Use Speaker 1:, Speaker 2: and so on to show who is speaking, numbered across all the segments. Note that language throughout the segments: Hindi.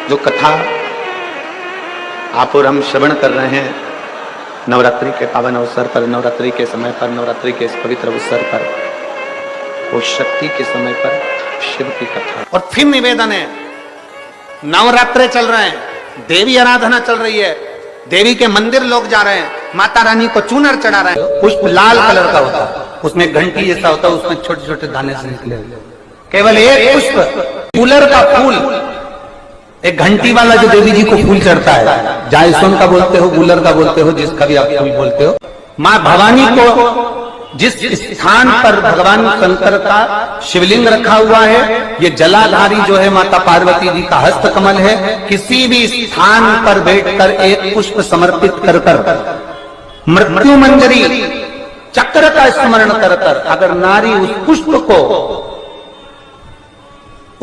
Speaker 1: जो कथा आप और हम श्रवण कर रहे हैं नवरात्रि के पावन अवसर पर, नवरात्रि के समय पर, नवरात्रि के इस पवित्र अवसर पर, वो शक्ति के समय पर शिव की कथा। और फिर निवेदन है, नवरात्रे चल रहे हैं, देवी आराधना चल रही है, देवी के मंदिर लोग जा रहे हैं, माता रानी को चूनर चढ़ा रहे हैं। पुष्प लाल कलर का होता है, उसमें घंटी जैसा होता है, उसमें छोटे छोटे दाने से निकले, केवल एक पुष्प कूलर का फूल, एक घंटी वाला जो देवी जी को फूल चढ़ता है, जायसवन का बोलते हो, गुलर का बोलते हो, जिसका भी आप फूल बोलते हो। माँ भवानी को जिस स्थान पर भगवान शंकर का शिवलिंग रखा हुआ है, ये जलाधारी जो है माता पार्वती जी का हस्त कमल है। किसी भी स्थान पर बैठकर एक पुष्प समर्पित कर कर मृत्यु मंजरी चक्र का स्मरण कर कर अगर नारी उस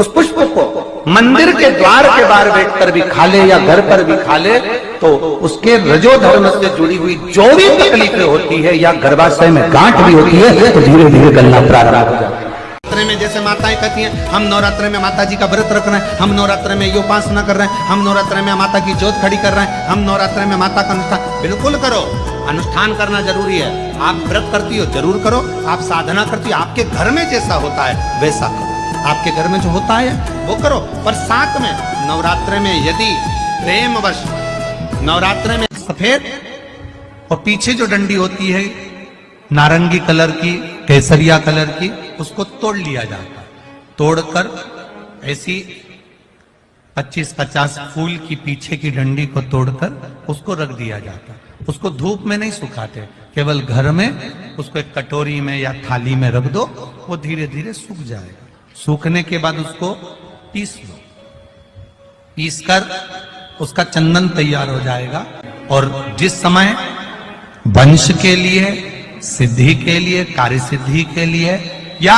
Speaker 1: पुष्प को मंदिर के द्वार के बाहर बैठकर भी खा ले या घर पर भी खा ले, तो उसके रजो धर्म से जुड़ी हुई जो भी तकलीफें होती है या गर्भाशय में गांठ भी होती है, तो धीरे धीरे गलना प्रारंभ हो जाता है। नवरात्रे में जैसे माताएं कहती हैं, हम नवरात्रे में माता जी का व्रत रख रहे हैं, हम नवरात्रे में ये उपासना कर रहे हैं, हम नवरात्रे में माता की ज्योत खड़ी कर रहे हैं, हम नवरात्रे में माता का अनुष्ठान। बिल्कुल करो, अनुष्ठान करना जरूरी है। आप व्रत करती हो जरूर करो, आप साधना करती हो, आपके घर में जैसा होता है वैसा करो, आपके घर में जो होता है वो करो। पर साथ में नवरात्रे में यदि प्रेमवश नवरात्रे में सफेद और पीछे जो डंडी होती है नारंगी कलर की, केसरिया कलर की, उसको तोड़ लिया जाता है। तोड़कर ऐसी 25-50 फूल की पीछे की डंडी को तोड़कर उसको रख दिया जाता है। उसको धूप में नहीं सुखाते, केवल घर में उसको एक कटोरी में या थाली में रख दो, वो धीरे धीरे सूख जाएगा। सूखने के बाद उसको पीस लो, पीसकर उसका चंदन तैयार हो जाएगा। और जिस समय वंश के लिए, सिद्धि के लिए, कार्य सिद्धि के लिए या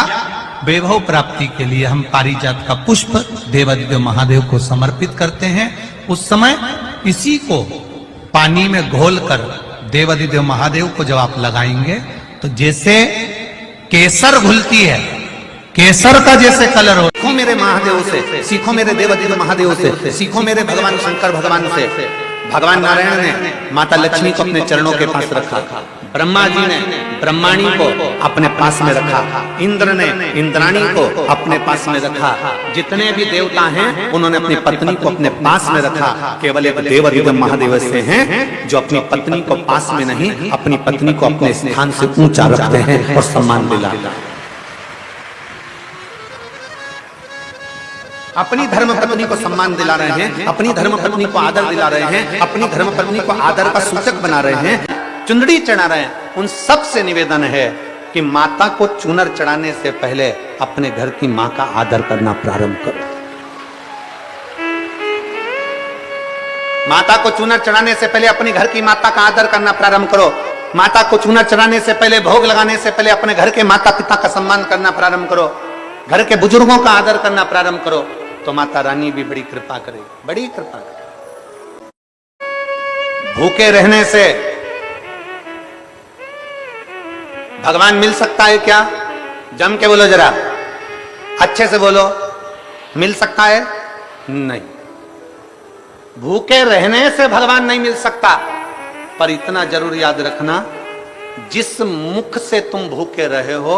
Speaker 1: वैभव प्राप्ति के लिए हम पारिजात का पुष्प देवादिदेव महादेव को समर्पित करते हैं, उस समय इसी को पानी में घोलकर देवादिदेव महादेव को जब आप लगाएंगे तो जैसे केसर घुलती है, केसर का जैसे कलर हो। सीखो मेरे महादेव से, सीखो मेरे देवादिदेव महादेव से, सीखो मेरे भगवान शंकर भगवान से। भगवान नारायण ने माता लक्ष्मी को अपने चरणों के पास रखा, ब्रह्मा जी ने ब्रह्माणी को अपने पास में रखा, इंद्र ने इंद्राणी को अपने पास में रखा। जितने भी देवता हैं उन्होंने अपनी पत्नी को अपने पास में रखा। केवल एक देवादिदेव महादेव से हैं जो अपनी पत्नी को पास में नहीं, अपनी पत्नी को अपने स्थान से ऊंचा रखते हैं और सम्मान दिलाते हैं। अपनी धर्म पत्नी को सम्मान दिला रहे हैं, अपनी धर्म पत्नी को आदर दिला रहे हैं, अपनी धर्म पत्नी को आदर का सूचक बना रहे हैं, चुंदड़ी चढ़ा रहे हैं। उन सब से निवेदन है कि माता को चूनर चढ़ाने से पहले अपने घर की मां का आदर करना प्रारंभ करो। माता को चूनर चढ़ाने से पहले अपने घर की माता का आदर करना प्रारंभ करो। माता को चूनर चढ़ाने से पहले, भोग लगाने से पहले अपने घर के माता पिता का सम्मान करना प्रारंभ करो, घर के बुजुर्गों का आदर करना प्रारंभ करो, तो माता रानी भी बड़ी कृपा करेगी, बड़ी कृपा करेगी। भूखे रहने से भगवान मिल सकता है क्या? जम के बोलो जरा, अच्छे से बोलो, मिल सकता है? नहीं, भूखे रहने से भगवान नहीं मिल सकता। पर इतना जरूर याद रखना, जिस मुख से तुम भूखे रहे हो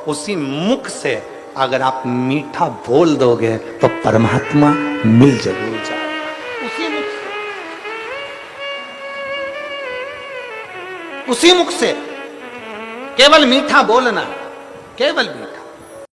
Speaker 1: उसी मुख से अगर आप मीठा बोल दोगे तो परमात्मा मिल जरूर जाएगा। उसी मुख से, उसी मुख से केवल मीठा बोलना, केवल मीठा।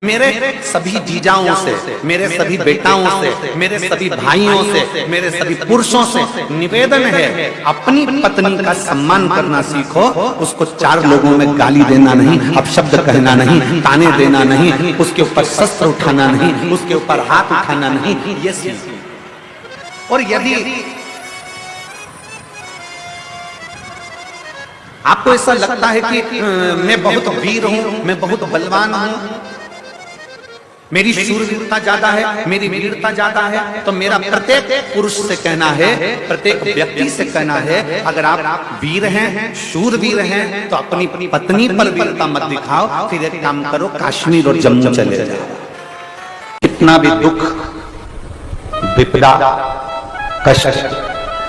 Speaker 1: मेरे सभी जीजाओं से, मेरे सभी बेटाओं से, मेरे सभी भाइयों से, मेरे सभी पुरुषों से निवेदन है, अपनी पत्नी का सम्मान करना सीखो। उसको चार लोगों में गाली देना नहीं, अपशब्द कहना नहीं, ताने देना नहीं, उसके ऊपर शस्त्र उठाना नहीं, उसके ऊपर हाथ उठाना नहीं, ये सीखो। और यदि आपको ऐसा लगता है कि मैं बहुत वीर हूं, मैं बहुत बलवान हूं, मेरी शूरवीरता ज्यादा है, मेरी वीरता ज्यादा है, तो मेरा प्रत्येक पुरुष से कहना है, प्रत्येक व्यक्ति से कहना है, अगर आप वीर हैं, शूरवीर हैं, तो अपनी पत्नी पर वीरता मत दिखाओ। फिर एक काम करो, काश्मीर और जम्मू चले जाओ। कितना भी दुख, विपदा, कष्ट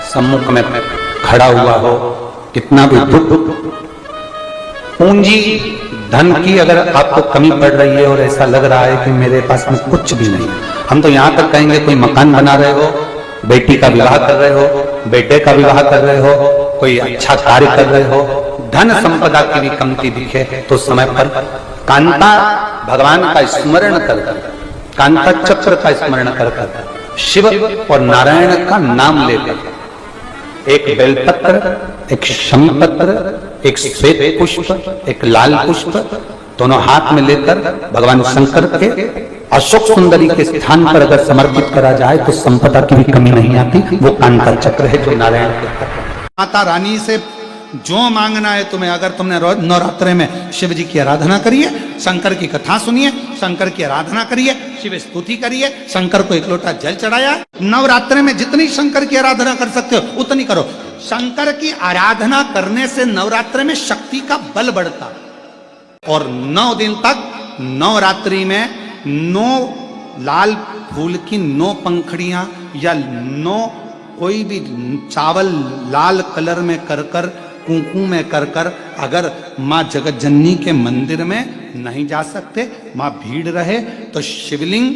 Speaker 1: सम्मुख में खड़ा हुआ हो, कितना भी दुख, पूंजी धन की अगर आपको कमी पड़ रही है और ऐसा लग रहा है कि मेरे पास में कुछ भी नहीं, हम तो यहां तक कहेंगे कोई मकान बना रहे हो, बेटी का विवाह कर रहे हो, बेटे का विवाह कर रहे हो, कोई अच्छा कार्य कर रहे हो, धन संपदा की भी कमती दिखे तो समय पर कांता भगवान का स्मरण कर, कांता चक्र का स्मरण कर, शिव और नारायण का नाम लेकर, एक बेलपत्र, एक शमीपत्र, एक श्वेत पुष्प, एक लाल पुष्प दोनों हाथ में लेकर भगवान शंकर के अशोक सुंदरी के स्थान पर अगर समर्पित करा जाए तो संपदा की भी कमी नहीं आती। वो कांता चक्र है जो नारायण के।
Speaker 2: माता रानी से जो मांगना है तुम्हें, अगर तुमने नवरात्रे में शिव जी की आराधना करिए, शंकर की कथा सुनिए, शंकर की आराधना करिए, शिव स्तुति करिए, शंकर को एक लोटा जल चढ़ाया, नवरात्रे में जितनी शंकर की आराधना कर सकते हो उतनी करो। शंकर की आराधना करने से नवरात्रे में शक्ति का बल बढ़ता, और 9 दिन तक नवरात्रि में 9 लाल फूल की 9 पंखड़ियां या 9 कोई भी चावल लाल कलर में कर कर, कुंकू में कर कर, अगर माँ जगत जननी के मंदिर में नहीं जा सकते, माँ भीड़ रहे तो शिवलिंग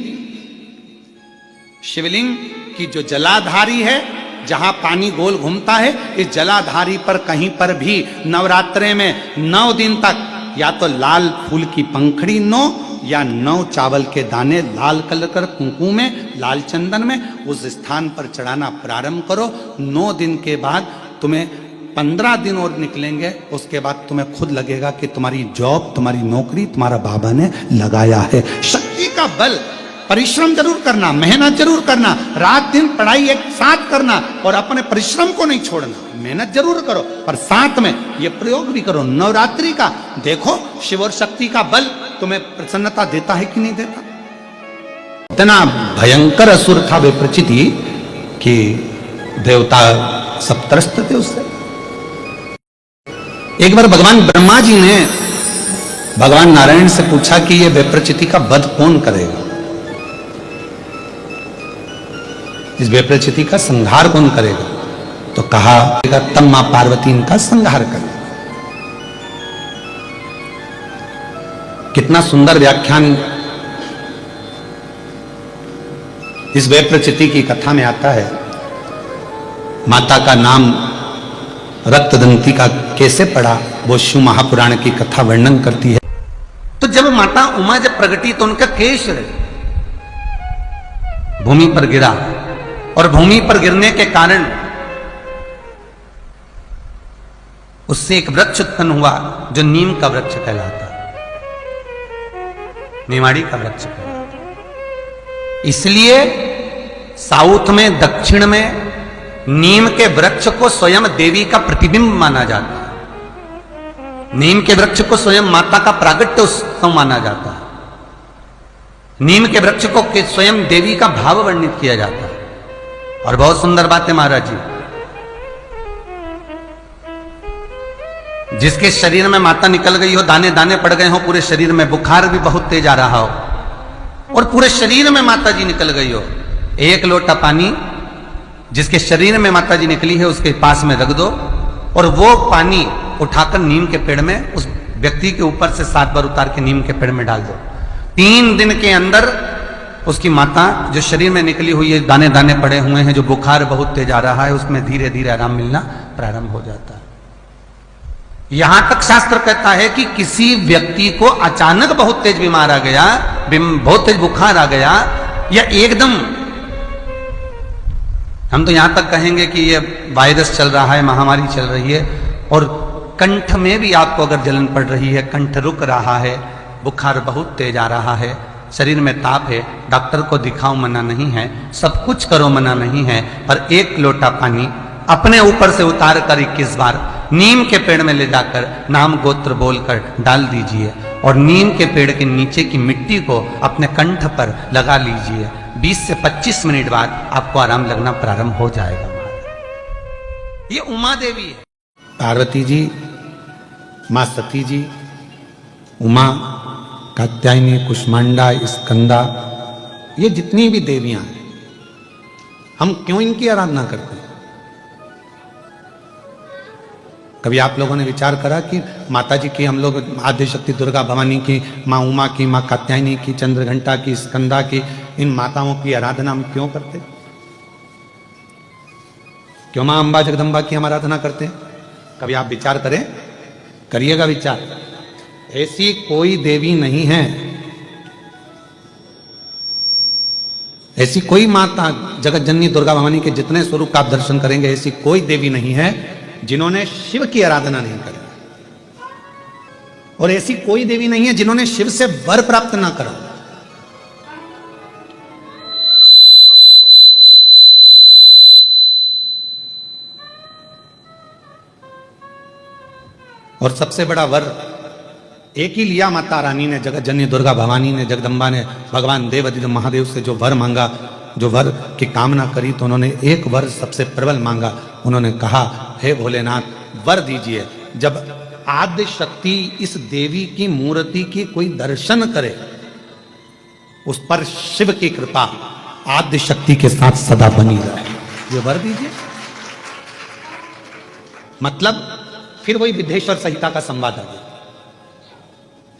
Speaker 2: की जो जलाधारी है, जहां पानी गोल घूमता है, इस जलाधारी पर कहीं पर भी नवरात्रे में 9 दिन तक या तो लाल फूल की पंखड़ी 9 या 9 चावल के दाने लाल कलर कर कुंकू में, लाल चंदन में उस स्थान पर चढ़ाना प्रारंभ करो। 9 दिन के बाद तुम्हें 15 दिन और निकलेंगे, उसके बाद तुम्हें खुद लगेगा कि तुम्हारी जॉब, तुम्हारी नौकरी तुम्हारा बाबा ने लगाया है। शक्ति का बल, परिश्रम जरूर करना, मेहनत जरूर करना, रात दिन पढ़ाई एक साथ करना और अपने परिश्रम को नहीं छोड़ना। मेहनत जरूर करो पर साथ में ये प्रयोग भी करो नवरात्रि का। देखो शिव और शक्ति का बल तुम्हें प्रसन्नता देता है कि नहीं देता। इतना भयंकर असुर था विप्रचिति कि देवता सब त्रस्त थे उससे। एक बार भगवान ब्रह्मा जी ने भगवान नारायण से पूछा कि ये विप्रचिति का वध कौन करेगा, इस विप्रचिति का संहार कौन करेगा? तो कहा तब मां पार्वती इनका संहार करे। कितना सुंदर व्याख्यान इस विप्रचिति की कथा में आता है। माता का नाम रक्तदंती का कैसे पड़ा, वो शिव महापुराण की कथा वर्णन करती है। तो जब माता उमा जब प्रगटी तो उनका केश भूमि पर गिरा, और भूमि पर गिरने के कारण उससे एक वृक्ष उत्पन्न हुआ जो नीम का वृक्ष कहलाता, निमाड़ी का वृक्ष कहलाता। इसलिए साउथ में, दक्षिण में नीम के वृक्ष को स्वयं देवी का प्रतिबिंब माना जाता है। नीम के वृक्ष को स्वयं माता का प्रागट्य उत्सव माना जाता है। नीम के वृक्ष को स्वयं देवी का भाव वर्णित किया जाता है। और बहुत सुंदर बात है महाराज जी, जिसके शरीर में माता निकल गई हो, दाने दाने पड़ गए हो पूरे शरीर में, बुखार भी बहुत तेज आ रहा हो और पूरे शरीर में माता जी निकल गई हो, 1 लोटा पानी जिसके शरीर में माता जी निकली है उसके पास में रख दो, और वो पानी उठाकर नीम के पेड़ में उस व्यक्ति के ऊपर से 7 बार उतार के नीम के पेड़ में डाल दो। 3 दिन के अंदर उसकी माता जो शरीर में निकली हुई है, दाने दाने पड़े हुए हैं, जो बुखार बहुत तेज आ रहा है, उसमें धीरे धीरे आराम मिलना प्रारंभ हो जाता है। यहां तक शास्त्र कहता है कि किसी व्यक्ति को अचानक बहुत तेज बीमार आ गया, बहुत तेज बुखार आ गया, या एकदम, हम तो यहां तक कहेंगे कि ये वायरस चल रहा है, महामारी चल रही है, और कंठ में भी आपको अगर जलन पड़ रही है, कंठ रुक रहा है, बुखार बहुत तेज आ रहा है, शरीर में ताप है, डॉक्टर को दिखाओ मना नहीं है, सब कुछ करो मना नहीं है, पर 1 लोटा पानी अपने ऊपर से उतार कर 21 बार नीम के पेड़ में ले जाकर नाम गोत्र बोलकर डाल दीजिए, और नीम के पेड़ के नीचे की मिट्टी को अपने कंठ पर लगा लीजिए। 20 से 25 मिनट बाद आपको आराम लगना प्रारंभ हो जाएगा। ये उमा देवी है, पार्वती जी, मां सती जी, उमा, कात्यायनी, कुष्मांडा, स्कंदा, ये जितनी भी देवियां हैं, हम क्यों इनकी आराधना करते हैं? कभी आप लोगों ने विचार करा कि माता जी की, हम लोग आद्य शक्ति दुर्गा भवानी की, माँ उमा की, माँ कात्यायनी की, चंद्रघंटा की, स्कंदा की, इन माताओं की आराधना हम क्यों करते? क्यों माँ अंबा जगदम्बा की हम आराधना करते हैं? कभी आप विचार करें, करिएगा विचार। ऐसी कोई देवी नहीं है, ऐसी कोई माता, जगत जननी दुर्गा भवानी के जितने स्वरूप का आप दर्शन करेंगे, ऐसी कोई देवी नहीं है जिन्होंने शिव की आराधना नहीं करी, और ऐसी कोई देवी नहीं है जिन्होंने शिव से वर प्राप्त ना करा। और सबसे बड़ा वर एक ही लिया माता रानी ने, जगत जननी दुर्गा भवानी ने, जगदम्बा ने भगवान देव अधिदेव महादेव से जो वर मांगा, जो वर की कामना करी, तो उन्होंने एक वर सबसे प्रबल मांगा। उन्होंने कहा, हे भोलेनाथ वर दीजिए, जब आद्य शक्ति इस देवी की मूर्ति की कोई दर्शन करे, उस पर शिव की कृपा आद्य शक्ति के साथ सदा बनी रहे, ये वर दीजिए। मतलब फिर वही विद्येश्वर संहिता का संवाद आ गया।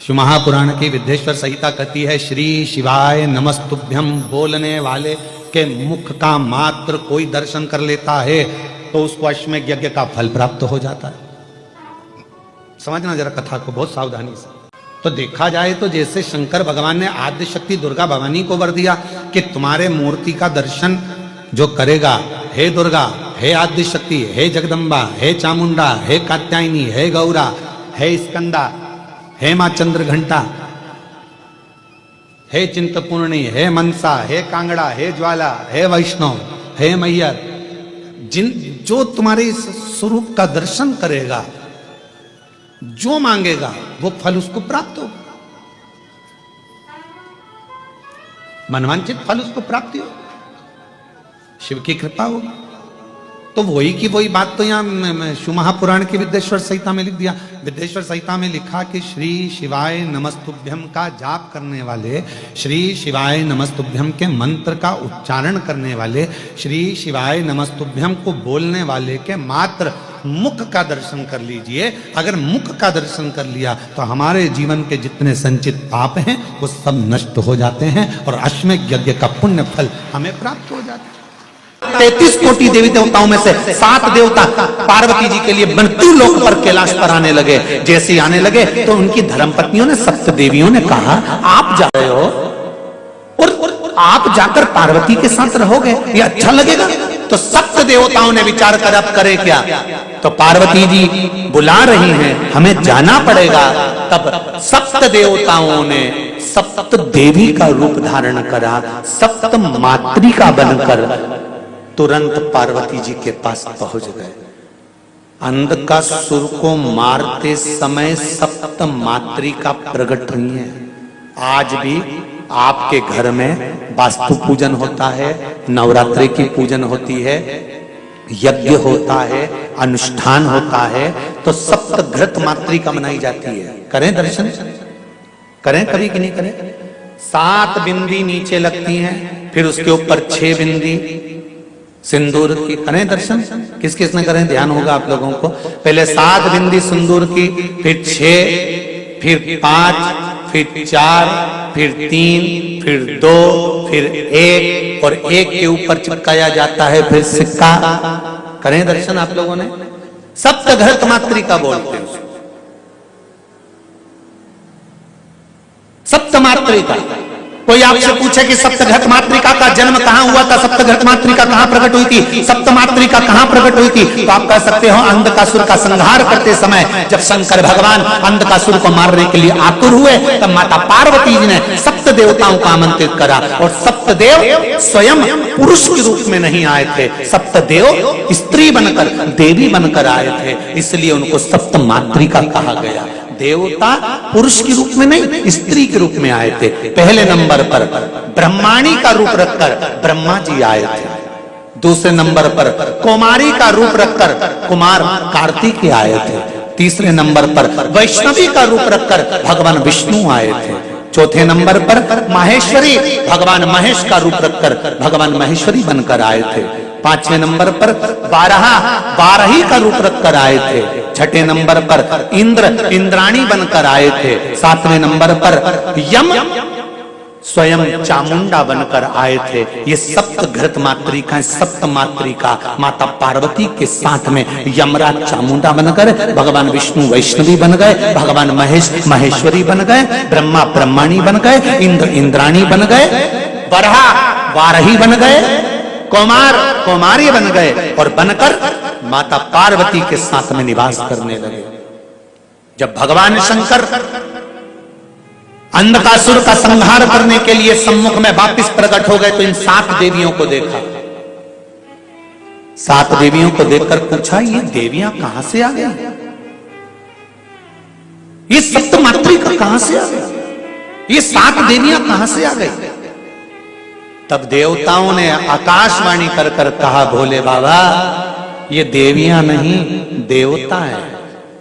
Speaker 2: शिव महापुराण की विद्येश्वर संहिता कहती है, श्री शिवाय नमस्तुभ्यम बोलने वाले के मुख का मात्र कोई दर्शन कर लेता है तो उसको अश्वमेध यज्ञ का फल प्राप्त हो जाता है। समझना जरा कथा को बहुत सावधानी से। तो देखा जाए तो जैसे शंकर भगवान ने आद्य शक्ति दुर्गा भवानी को वर दिया कि तुम्हारे मूर्ति का दर्शन जो करेगा, हे दुर्गा, हे आद्य शक्ति, हे जगदम्बा, हे चामुंडा, हे कात्यायनी, हे गौरा, हे स्कंदा, हे मां चंद्रघंटा, हे चिंतपूर्णी, हे मनसा, हे कांगड़ा, हे ज्वाला, हे वैष्णव, हे मैयर, जो तुम्हारे इस स्वरूप का दर्शन करेगा, जो मांगेगा वो फल उसको प्राप्त हो, मनवांचित फल उसको प्राप्ति हो, शिव की कृपा हो। तो वही की वही बात तो यहाँ शिव महापुराण की विद्येश्वर संहिता में लिख दिया। विद्येश्वर संहिता में लिखा कि श्री शिवाय नमस्तुभ्यम का जाप करने वाले, श्री शिवाय नमस्तुभ्यम के मंत्र का उच्चारण करने वाले, श्री शिवाय नमस्तुभ्यम को बोलने वाले के मात्र मुख का दर्शन कर लीजिए। अगर मुख का दर्शन कर लिया तो हमारे जीवन के जितने संचित पाप हैं वो सब नष्ट हो जाते हैं और अश्वमेध यज्ञ का पुण्य फल हमें प्राप्त हो जाता है। 33 कोटि देवी देवताओं में से 7 देवता पार्वती जी के लिए मृत्यु लोक पर कैलाश पर आने लगे। जैसे ही आने लगे तो उनकी धर्मपत्नियों ने, सप्त देवियों ने कहा, आप जा रहे हो और आप जाकर पार्वती के साथ रहोगे, ये अच्छा लगेगा? तो सप्त देवताओं ने विचार कर अब करे क्या? तो पार्वती जी बुला रही हैं, हमें जाना पड़ेगा। तब सप्त देवताओं ने सप्त देवी का रूप धारण करा, सप्त मातृका बनकर तुरंत पार्वती जी के पास पहुंच गए। अंधकासुर को मारते समय सप्त मातृका प्रकट हुई है। आज भी आपके घर में वास्तु पूजन होता है, नवरात्रि की पूजन होती है, यज्ञ होता है, अनुष्ठान होता है, तो सप्त घृत मातृका मनाई जाती है। करें दर्शन, करें कभी कि नहीं करें? 7 बिंदी नीचे लगती हैं, फिर उसके ऊपर 6 बिंदी सिंदूर की। करें दर्शन, किस किस ने करें? ध्यान होगा आप लोगों को। पहले 7 बिंदी सिंदूर की, फिर 6, फिर 5, फिर 4, फिर 3, फिर 2, फिर 1, और 1 के ऊपर चिपकाया जाता है फिर सिक्का। करें दर्शन आप लोगों ने? सप्तघृत मातृका बोलते हैं, सप्तमातृका। कोई आपसे पूछे कि सप्तघृत मातृका का जन्म कहां हुआ था, सप्तघृत मातृका कहां प्रकट हुई थी, सप्तमातृका कहां प्रकट हुई थी, तो आप कह सकते हो अंधकासुर का संहार करते समय जब शंकर भगवान अंधकासुर को मारने के लिए आतुर हुए, तब माता पार्वती जी ने सप्त देवताओं को आमंत्रित करा। और सप्तदेव स्वयं पुरुष के रूप में नहीं आए थे, सप्तदेव स्त्री बनकर, देवी बनकर आए थे, इसलिए उनको सप्त मातृका कहा गया। देवता पुरुष के रूप में नहीं, स्त्री के रूप में आए थे। पहले नंबर पर ब्रह्माणी का रूप रखकर ब्रह्मा जी आए थे। दूसरे नंबर पर कुमारी का रूप रखकर कुमार कार्तिक आए थे। तीसरे नंबर पर वैष्णवी का रूप रखकर भगवान विष्णु आए थे। चौथे नंबर पर माहेश्वरी, भगवान महेश का रूप रखकर भगवान महेश्वरी बनकर आए थे। पांचवें नंबर पर बारही का रूप रखकर आए थे। छठे नंबर पर इंद्र, इंद्राणी बनकर आए थे। सातवें नंबर पर यम स्वयं चामुंडा बनकर आए थे। ये सप्त घृत मातृका, सप्त मातृका माता पार्वती के साथ में यमराज चामुंडा बनकर, भगवान विष्णु वैष्णवी बन गए, भगवान महेश महेश्वरी बन गए, ब्रह्मा ब्रह्माणी बन गए, इंद्र इंद्राणी बन गए, बरहा बारही बन गए, कुमार कुमारी बन गए और बनकर माता पार्वती के साथ में निवास करने लगे। जब भगवान शंकर अंधकासुर का संहार करने के लिए सम्मुख में वापस प्रकट हो गए तो इन 7 देवियों को देखा। 7 देवियों को देखकर पूछा, ये देवियां कहां से आ गई? ये सप्त मातृका कहां से आ गई? ये 7 देवियां कहां से आ गई? तब देवताओं ने आकाशवाणी कर कर कहा, भोले बाबा ये देवियां नहीं देवता हैं,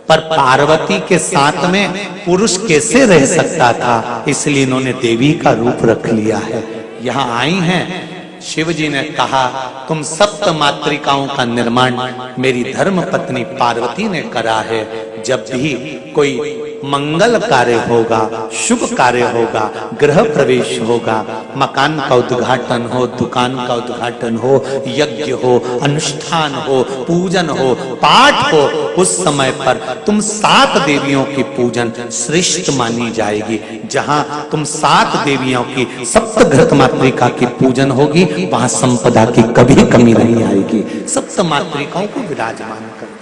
Speaker 2: पर पार्वती के साथ में पुरुष कैसे रह सकता था, इसलिए इन्होंने देवी का रूप रख लिया है। यहां आई हैं। शिव जी ने कहा, तुम सप्त मातृकाओं का निर्माण मेरी धर्म पत्नी पार्वती ने करा है। जब भी कोई मंगल कार्य होगा, शुभ कार्य होगा, गृह प्रवेश होगा, मकान का उद्घाटन हो, दुकान का उद्घाटन हो, यज्ञ हो, अनुष्ठान हो, पूजन हो, पाठ हो, उस समय पर तुम 7 देवियों की पूजन श्रेष्ठ मानी जाएगी। जहां तुम 7 देवियों की सप्त घृत मातृका की पूजन होगी, वहां संपदा की कभी कमी नहीं आएगी। सप्त मातृकाओं को विराजमान करती है।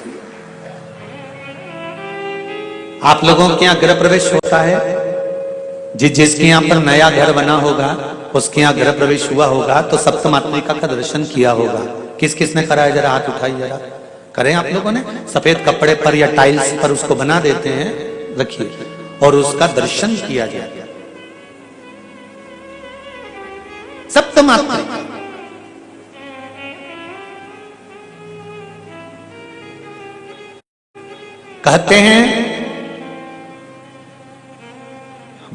Speaker 2: आप लोगों के यहाँ गृह प्रवेश होता है, जिसके यहाँ पर नया घर बना होगा, उसके यहाँ गृह प्रवेश हुआ होगा तो सप्त मातृका का दर्शन किया होगा। किस किस ने करा है? जरा हाथ उठाइए, जरा करें आप लोगों ने। सफेद कपड़े पर या टाइल्स पर उसको बना देते हैं, रखिए, और उसका दर्शन किया जाए। सप्त मातृका कहते हैं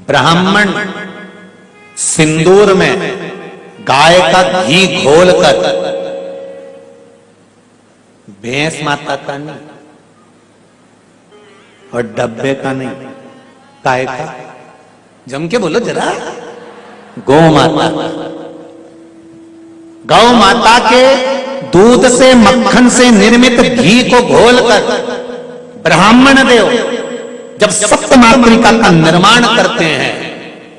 Speaker 2: ब्राह्मण सिंदूर में गाय का घी घोलकर, भैंस माता का नहीं और डब्बे का नहीं, गाय का, जम के बोलो जरा, गौ माता, गौ माता के दूध से मक्खन से निर्मित घी को घोलकर ब्राह्मण देव जब सप्त मातृका का निर्माण करते हैं,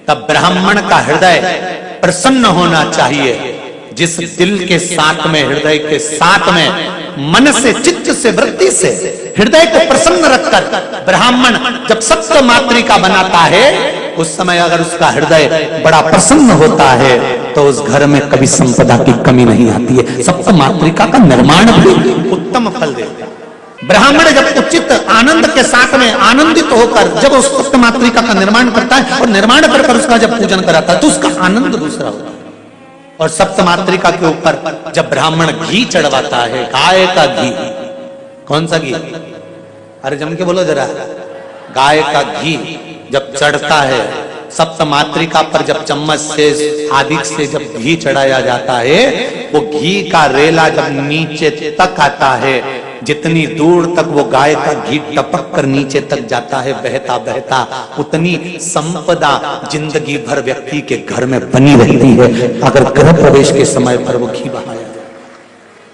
Speaker 2: तब ब्राह्मण का हृदय प्रसन्न होना चाहिए। जिस दिल के साथ में, हृदय के साथ में, मन से, चित्त से, वृत्ति से हृदय को प्रसन्न रखकर ब्राह्मण जब सप्त मातृका बनाता है, उस समय अगर उसका हृदय बड़ा प्रसन्न होता है तो उस घर में कभी संपदा की कमी नहीं आती है। सप्त मातृका का निर्माण भी उत्तम फल देता है। ब्राह्मण जब उचित आनंद के साथ में आनंदित होकर जब उस सप्त मातृका का निर्माण करता है और निर्माण कर उसका जब पूजन कराता है तो उसका आनंद दूसरा होता है। और सप्त मातृका के ऊपर जब ब्राह्मण घी चढ़वाता है, गाय का घी, कौन सा घी? अरे जम के बोलो जरा, गाय का घी जब चढ़ता है सप्त मातृका पर, जब चम्मच से आदि से जब घी चढ़ाया जाता है, वो घी का रेला जब नीचे तक आता है, जितनी दूर तक वो गाय का घी टपक कर नीचे तक जाता है बहता बहता, उतनी संपदा जिंदगी भर व्यक्ति के घर में बनी रहती है अगर गृह प्रवेश के समय पर वो घी बहाया जाए।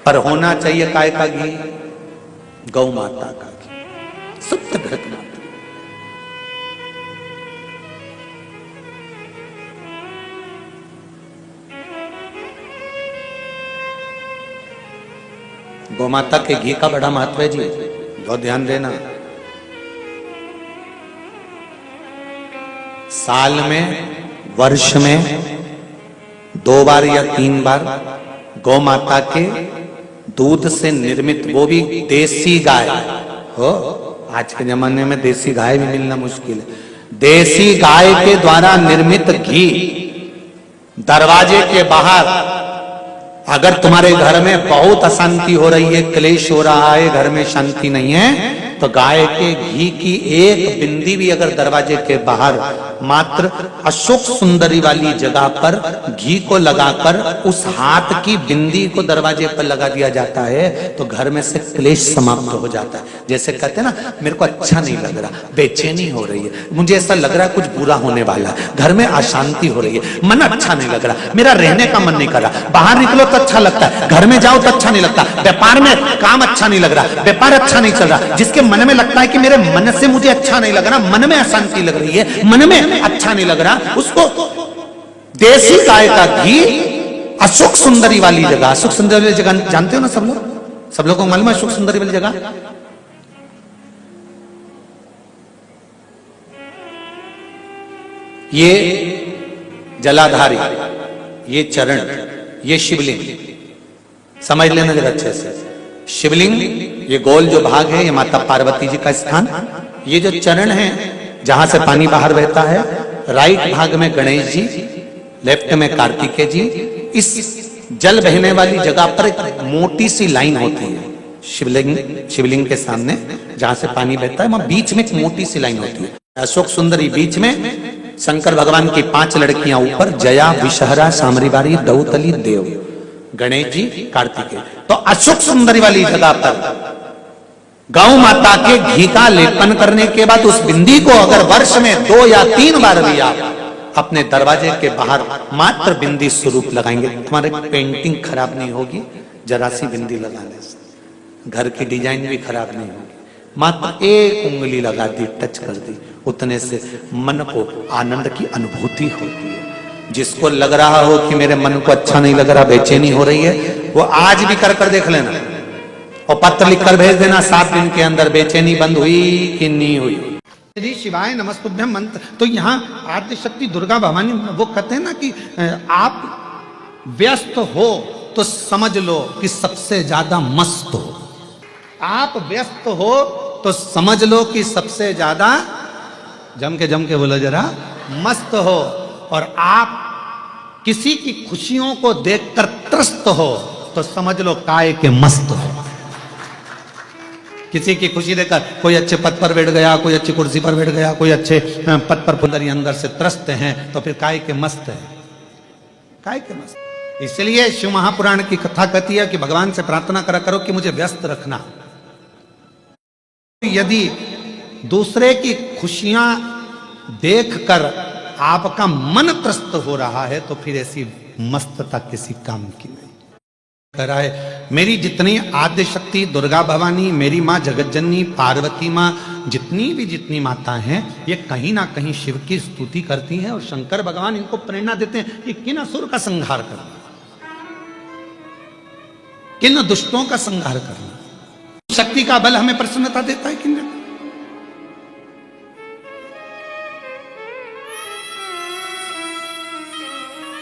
Speaker 2: पर होना चाहिए गाय का घी, गौ माता का घी, सप्त घृत माता। गोमाता के घी का बड़ा महत्व है जी, बहुत ध्यान देना। साल में, वर्ष में 2 बार या 3 बार गौ माता के दूध से निर्मित, वो भी देसी गाय हो, आज के जमाने में देसी गाय भी मिलना मुश्किल है, देसी गाय के द्वारा निर्मित घी दरवाजे के बाहर, अगर तुम्हारे घर में बहुत अशांति हो रही है, क्लेश हो रहा है, घर में शांति नहीं है, तो गाय के घी की एक बिंदी भी अगर दरवाजे के बाहर मात्र अशोक सुंदरी वाली जगह पर घी को लगाकर उस हाथ की बिंदी को दरवाजे पर लगा दिया जाता है तो घर में से क्लेश समाप्त हो जाता है। जैसे कहते हैं ना, मेरे को अच्छा नहीं लग रहा, बेचैनी हो रही है, मुझे ऐसा लग रहा है कुछ बुरा होने वाला है, घर में अशांति हो रही है, मन अच्छा नहीं लग रहा, मेरा रहने का मन नहीं कर रहा, बाहर निकलो तो अच्छा लगता है, घर में जाओ तो अच्छा नहीं लगता, व्यापार में काम अच्छा नहीं लग रहा, व्यापार अच्छा नहीं चल रहा, जिसके मन में लगता है कि मेरे मन से मुझे अच्छा नहीं लग रहा, मन में अशांति लग रही है, मन में अच्छा नहीं लग रहा, उसको देसी गाय का घी अशोक सुंदरी वाली जगह, अशोक सुंदरी वाली जगह जानते हो ना सब लोग, सब लोगों को मालूम है अशोक सुंदरी वाली जगह? ये जलाधारी, ये चरण, ये शिवलिंग, समझ लेना जरा अच्छे से। शिवलिंग ये गोल जो भाग है ये माता पार्वती जी का स्थान, ये जो चरण है जहां से पानी बाहर बहता है, राइट भाग में गणेश जी, लेफ्ट में कार्तिकेय जी। इस जल बहने वाली जगह पर एक मोटी सी लाइन होती है शिवलिंग के सामने जहां से पानी बहता है, वहां बीच में एक मोटी सी लाइन होती है। अशोक सुंदरी बीच में, शंकर भगवान की 5 लड़कियां ऊपर, जया, विषहरा, सामरीवारी, दौतली, देव, गणेश जी, कार्तिकेय। तो अशोक सुंदरी वाली जगह पर गौ माता के घी का लेपन करने के बाद उस बिंदी को अगर वर्ष में 2 या 3 बार भी आप अपने दरवाजे के बाहर मात्र बिंदी स्वरूप लगाएंगे, तुम्हारी पेंटिंग खराब नहीं होगी जरा सी बिंदी लगाने से, घर की डिजाइन भी खराब नहीं होगी। मात्र एक उंगली लगा दी, टच कर दी, उतने से मन को आनंद की अनुभूति होती है। जिसको लग रहा हो कि मेरे मन को अच्छा नहीं लग रहा, बेचैनी हो रही है, वो आज भी कर देख लेना और पत्र लिखकर भेज देना 7 दिन के अंदर, बेचैनी बंद हुई कि नहीं हुई। यदि शिवाय नमस्तुभ्यम मंत्र, तो यहाँ आद्य शक्ति दुर्गा भवानी वो कहते हैं ना कि आप व्यस्त हो तो समझ लो कि सबसे ज्यादा मस्त हो, आप व्यस्त हो तो समझ लो कि सबसे ज्यादा जम के बोलो जरा मस्त हो, और आप किसी की खुशियों को देखकर त्रस्त हो तो समझ लो काय के मस्त हो। किसी की खुशी देखकर कोई अच्छे पद पर बैठ गया, कोई अच्छी कुर्सी पर बैठ गया, कोई अच्छे पद पर पुंदरी अंदर से त्रस्त हैं तो फिर काय के मस्त है, काय के मस्त। इसलिए शिव महापुराण की कथा कहती है कि भगवान से प्रार्थना करा करो कि मुझे व्यस्त रखना। यदि दूसरे की खुशियां देखकर आपका मन त्रस्त हो रहा है तो फिर ऐसी मस्तता किसी काम की नहीं। कह रहा है मेरी जितनी आद्य शक्ति दुर्गा भवानी, मेरी माँ जगतजननी, पार्वती माँ, जितनी माता हैं, ये कहीं ना कहीं शिव की स्तुति करती हैं और शंकर भगवान इनको प्रेरणा देते हैं कि किन असुर का संहार करना, किन दुष्टों का संहार करना। शक्ति का बल हमें प्रसन्नता देता है कि नहीं?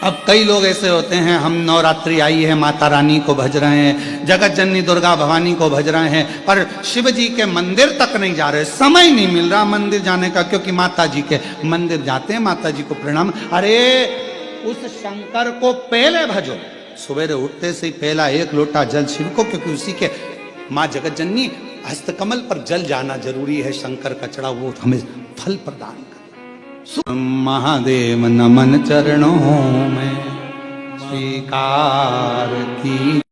Speaker 2: अब कई लोग ऐसे होते हैं, हम नवरात्रि आई है माता रानी को भज रहे हैं, जगत जननी दुर्गा भवानी को भज रहे हैं, पर शिव जी के मंदिर तक नहीं जा रहे, समय नहीं मिल रहा मंदिर जाने का, क्योंकि माता जी के मंदिर जाते हैं, माता जी को प्रणाम। अरे उस शंकर को पहले भजो, सवेरे उठते से ही पहला 1 लोटा जल शिव को, क्योंकि उसी के माँ जगत जननी हस्तकमल पर जल जाना जरूरी है, शंकर का चढ़ा वो हमें फल प्रदान कर। महादेव नमन चरणों में स्वीकार की।